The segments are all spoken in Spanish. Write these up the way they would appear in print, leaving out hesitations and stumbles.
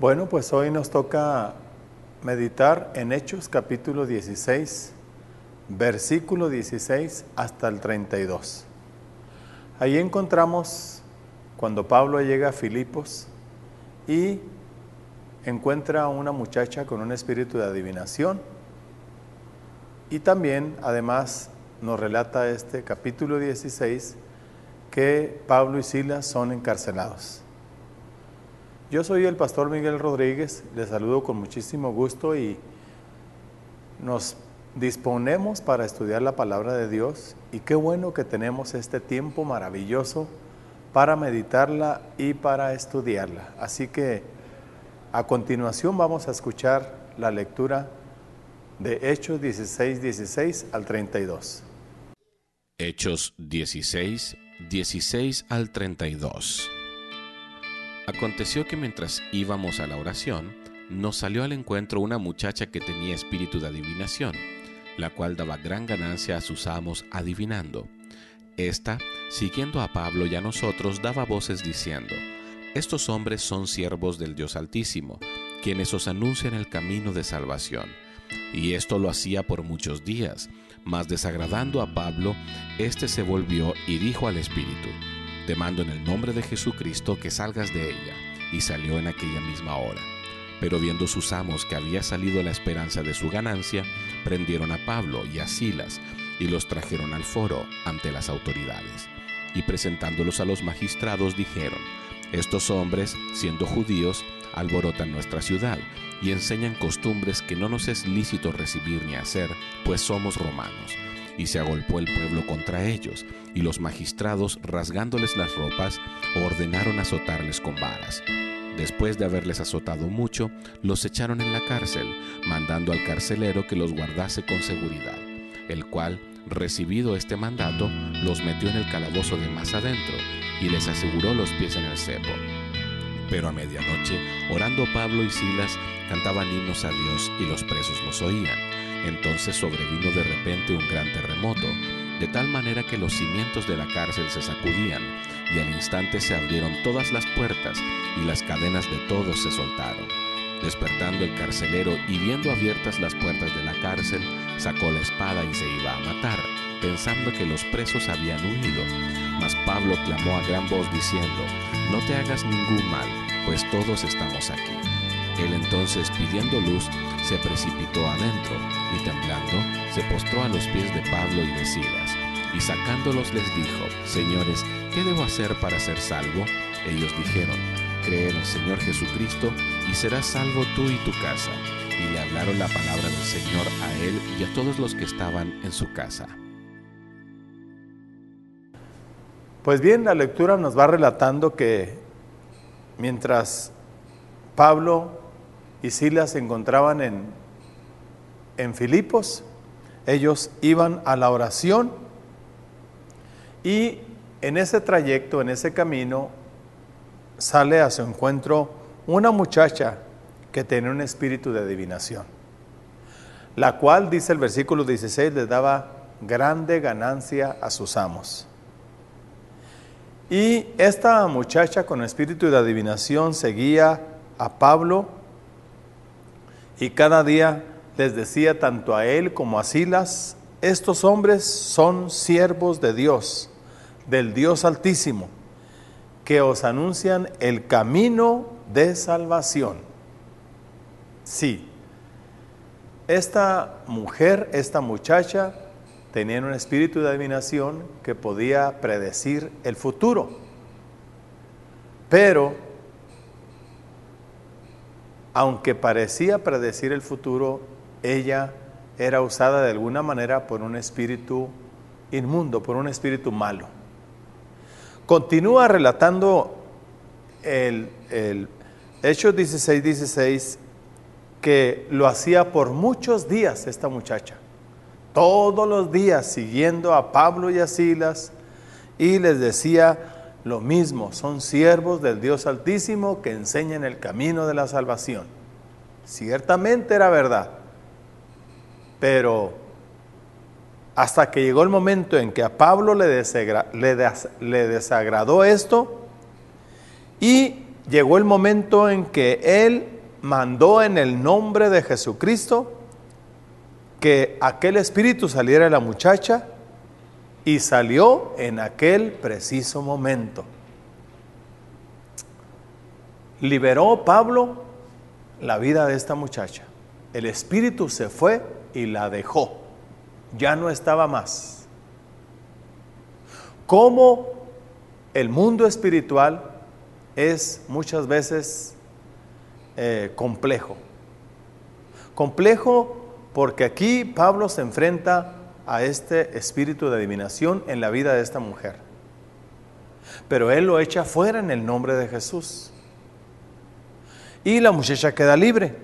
Bueno, pues hoy nos toca meditar en Hechos capítulo 16, versículo 16 hasta el 32. Ahí encontramos cuando Pablo llega a Filipos y encuentra a una muchacha con un espíritu de adivinación. Y también, además, nos relata este capítulo 16 que Pablo y Silas son encarcelados. Yo soy el pastor Miguel Rodríguez, les saludo con muchísimo gusto y nos disponemos para estudiar la palabra de Dios, y qué bueno que tenemos este tiempo maravilloso para meditarla y para estudiarla. Así que a continuación vamos a escuchar la lectura de Hechos 16, 16 al 32. Hechos 16, 16 al 32. Aconteció que mientras íbamos a la oración, nos salió al encuentro una muchacha que tenía espíritu de adivinación, la cual daba gran ganancia a sus amos adivinando. Esta, siguiendo a Pablo y a nosotros, daba voces diciendo: Estos hombres son siervos del Dios Altísimo, quienes os anuncian el camino de salvación. Y esto lo hacía por muchos días, mas desagradando a Pablo, éste se volvió y dijo al espíritu: Te mando en el nombre de Jesucristo que salgas de ella. Y salió en aquella misma hora. Pero viendo sus amos que había salido la esperanza de su ganancia, prendieron a Pablo y a Silas y los trajeron al foro ante las autoridades. Y presentándolos a los magistrados dijeron: Estos hombres, siendo judíos, alborotan nuestra ciudad y enseñan costumbres que no nos es lícito recibir ni hacer, pues somos romanos. Y se agolpó el pueblo contra ellos, y los magistrados, rasgándoles las ropas, ordenaron azotarles con varas. Después de haberles azotado mucho, los echaron en la cárcel, mandando al carcelero que los guardase con seguridad, el cual, recibido este mandato, los metió en el calabozo de más adentro, y les aseguró los pies en el cepo. Pero a medianoche, orando Pablo y Silas, cantaban himnos a Dios, y los presos los oían. Entonces sobrevino de repente un gran terremoto, de tal manera que los cimientos de la cárcel se sacudían, y al instante se abrieron todas las puertas, y las cadenas de todos se soltaron. Despertando el carcelero y viendo abiertas las puertas de la cárcel, sacó la espada y se iba a matar, pensando que los presos habían huido. Mas Pablo clamó a gran voz diciendo: No te hagas ningún mal, pues todos estamos aquí. Él entonces, pidiendo luz, se precipitó adentro, y temblando, se postró a los pies de Pablo y de Silas, y sacándolos les dijo: Señores, ¿qué debo hacer para ser salvo? Ellos dijeron: Cree en el Señor Jesucristo, y serás salvo tú y tu casa. Y le hablaron la palabra del Señor a él y a todos los que estaban en su casa. Pues bien, la lectura nos va relatando que mientras Pablo y Silas se encontraban en Filipos, ellos iban a la oración, y en ese trayecto, en ese camino, sale a su encuentro una muchacha que tenía un espíritu de adivinación, la cual, dice el versículo 16, les daba grande ganancia a sus amos. Y esta muchacha con espíritu de adivinación seguía a Pablo, y cada día les decía tanto a él como a Silas: Estos hombres son siervos de Dios, del Dios Altísimo, que os anuncian el camino de salvación. Sí, esta mujer, esta muchacha, tenía un espíritu de adivinación que podía predecir el futuro, pero aunque parecía predecir el futuro, ella era usada de alguna manera por un espíritu inmundo, por un espíritu malo. Continúa relatando el Hechos 16, 16, que lo hacía por muchos días esta muchacha, todos los días siguiendo a Pablo y a Silas, y les decía lo mismo: son siervos del Dios Altísimo que enseñan el camino de la salvación. Ciertamente era verdad, pero hasta que llegó el momento en que a Pablo le desagradó esto, y llegó el momento en que él mandó en el nombre de Jesucristo que aquel espíritu saliera de la muchacha, y salió en aquel preciso momento. Liberó Pablo la vida de esta muchacha. El espíritu se fue y la dejó. Ya no estaba más. Como el mundo espiritual es muchas veces complejo. Complejo porque aquí Pablo se enfrenta a este espíritu de adivinación en la vida de esta mujer. Pero él lo echa fuera en el nombre de Jesús. Y la muchacha queda libre.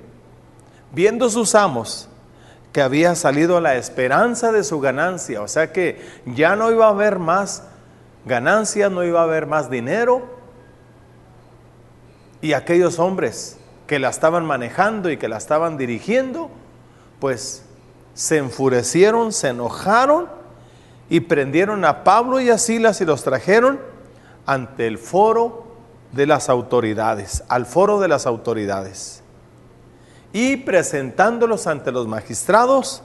Viendo sus amos que había salido la esperanza de su ganancia, o sea que ya no iba a haber más ganancia, no iba a haber más dinero, y aquellos hombres que la estaban manejando y que la estaban dirigiendo, pues se enfurecieron, se enojaron y prendieron a Pablo y a Silas y los trajeron ante el foro de las autoridades, al foro de las autoridades. Y presentándolos ante los magistrados,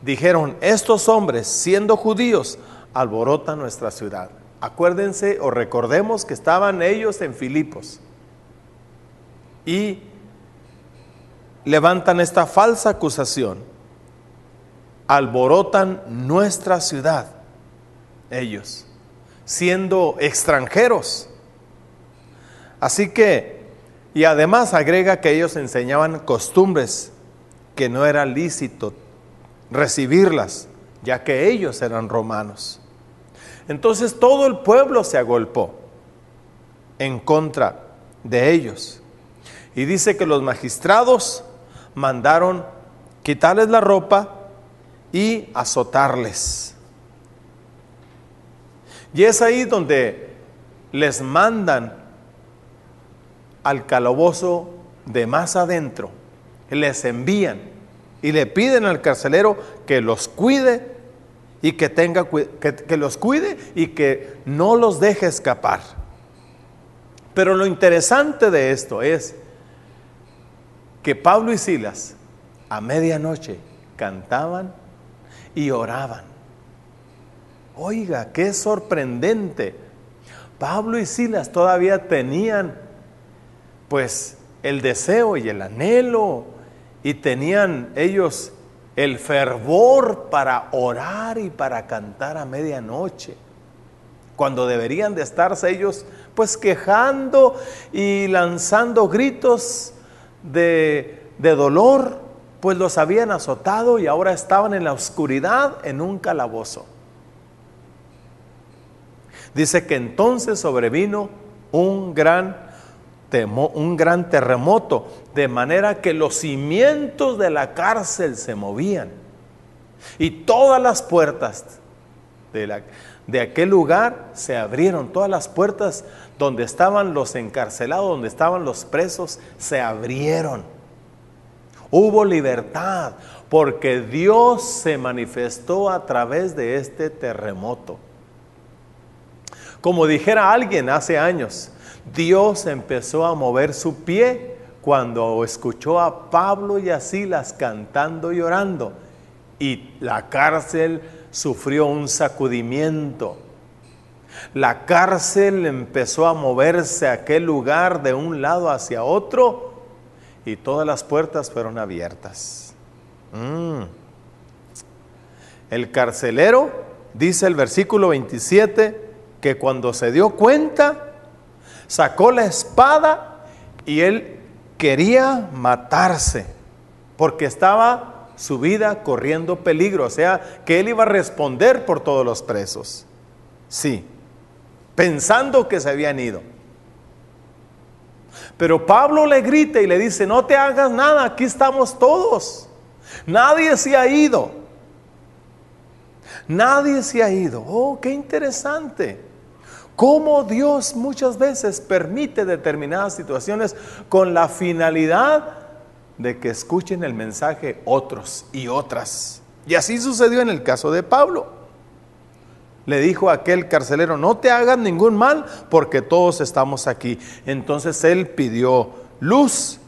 dijeron: estos hombres, siendo judíos, alborotan nuestra ciudad. Acuérdense o recordemos que estaban ellos en Filipos y levantan esta falsa acusación. Alborotan nuestra ciudad, ellos, siendo extranjeros. Así que, y además agrega que ellos enseñaban costumbres que no era lícito recibirlas, ya que ellos eran romanos. Entonces todo el pueblo se agolpó en contra de ellos. Y dice que los magistrados mandaron quitarles la ropa y azotarles. Y es ahí donde les mandan al calabozo de más adentro, les envían y le piden al carcelero que los cuide y que los cuide y que no los deje escapar. Pero lo interesante de esto es que Pablo y Silas a medianoche cantaban y oraban. Oiga, qué sorprendente. Pablo y Silas todavía tenían pues el deseo y el anhelo, y tenían ellos el fervor para orar y para cantar a medianoche, cuando deberían de estarse ellos pues quejando y lanzando gritos de dolor, pues los habían azotado y ahora estaban en la oscuridad en un calabozo. Dice que entonces sobrevino un gran terremoto, de manera que los cimientos de la cárcel se movían y todas las puertas de aquel lugar se abrieron. Todas las puertas donde estaban los encarcelados, donde estaban los presos, se abrieron. Hubo libertad porque Dios se manifestó a través de este terremoto. Como dijera alguien hace años, Dios empezó a mover su pie cuando escuchó a Pablo y a Silas cantando y orando, y la cárcel sufrió un sacudimiento. La cárcel empezó a moverse a aquel lugar de un lado hacia otro y todas las puertas fueron abiertas. El carcelero, dice el versículo 27, que cuando se dio cuenta, sacó la espada y él quería matarse, porque estaba su vida corriendo peligro, o sea, que él iba a responder por todos los presos. Sí, pensando que se habían ido. Pero Pablo le grita y le dice: no te hagas nada, aquí estamos todos. Nadie se ha ido. Nadie se ha ido. Oh, qué interesante. Cómo Dios muchas veces permite determinadas situaciones con la finalidad de que escuchen el mensaje otros y otras. Y así sucedió en el caso de Pablo. le dijo a aquel carcelero: no te hagas ningún mal, porque todos estamos aquí. Entonces él pidió luz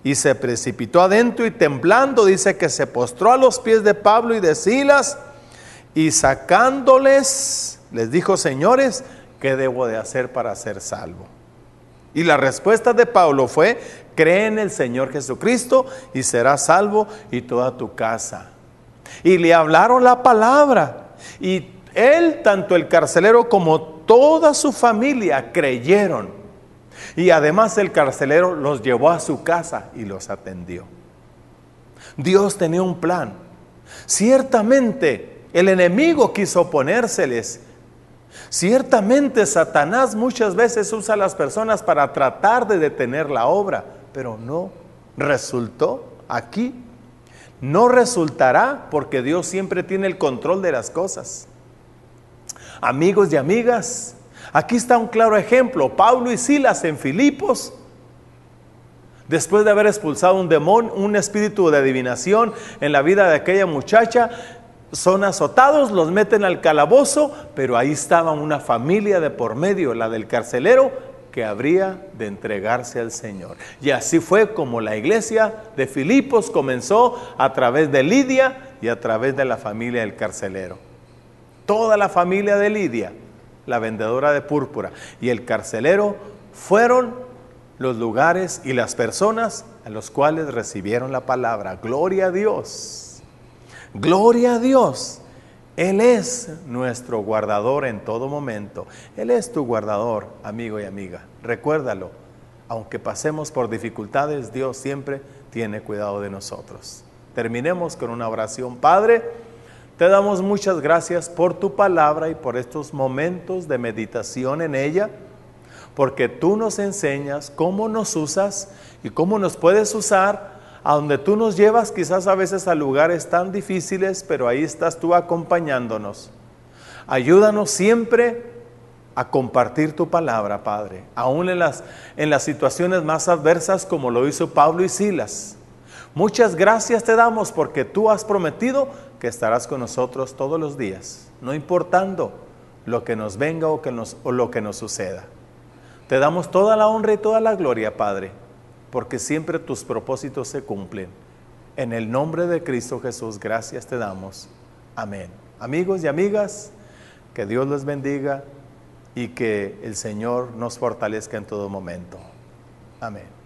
y se precipitó adentro, y temblando dice que se postró a los pies de Pablo y de Silas, y sacándoles les dijo: señores, ¿qué debo de hacer para ser salvo? Y la respuesta de Pablo fue: cree en el Señor Jesucristo y serás salvo, y toda tu casa. Y le hablaron la palabra, y él, tanto el carcelero como toda su familia, creyeron. Y además el carcelero los llevó a su casa y los atendió. Dios tenía un plan. Ciertamente el enemigo quiso oponérseles. Ciertamente Satanás muchas veces usa a las personas para tratar de detener la obra, pero no resultó aquí. No resultará, porque Dios siempre tiene el control de las cosas. Amigos y amigas, aquí está un claro ejemplo. Pablo y Silas en Filipos, después de haber expulsado un demonio, un espíritu de adivinación en la vida de aquella muchacha, son azotados, los meten al calabozo, pero ahí estaba una familia de por medio, la del carcelero, que habría de entregarse al Señor. Y así fue como la iglesia de Filipos comenzó, a través de Lidia y a través de la familia del carcelero. Toda la familia de Lidia, la vendedora de púrpura, y el carcelero fueron los lugares y las personas a los cuales recibieron la palabra. Gloria a Dios, gloria a Dios. Él es nuestro guardador en todo momento. Él es tu guardador, amigo y amiga. Recuérdalo, aunque pasemos por dificultades, Dios siempre tiene cuidado de nosotros. Terminemos con una oración. Padre, te damos muchas gracias por tu palabra y por estos momentos de meditación en ella, porque tú nos enseñas cómo nos usas y cómo nos puedes usar, a donde tú nos llevas, quizás a veces a lugares tan difíciles, pero ahí estás tú acompañándonos. Ayúdanos siempre a compartir tu palabra, Padre, aún en las situaciones más adversas, como lo hizo Pablo y Silas. Muchas gracias te damos, porque tú has prometido que estarás con nosotros todos los días, no importando lo que nos venga o lo que nos suceda. Te damos toda la honra y toda la gloria, Padre, porque siempre tus propósitos se cumplen. En el nombre de Cristo Jesús, gracias te damos. Amén. Amigos y amigas, que Dios les bendiga y que el Señor nos fortalezca en todo momento. Amén.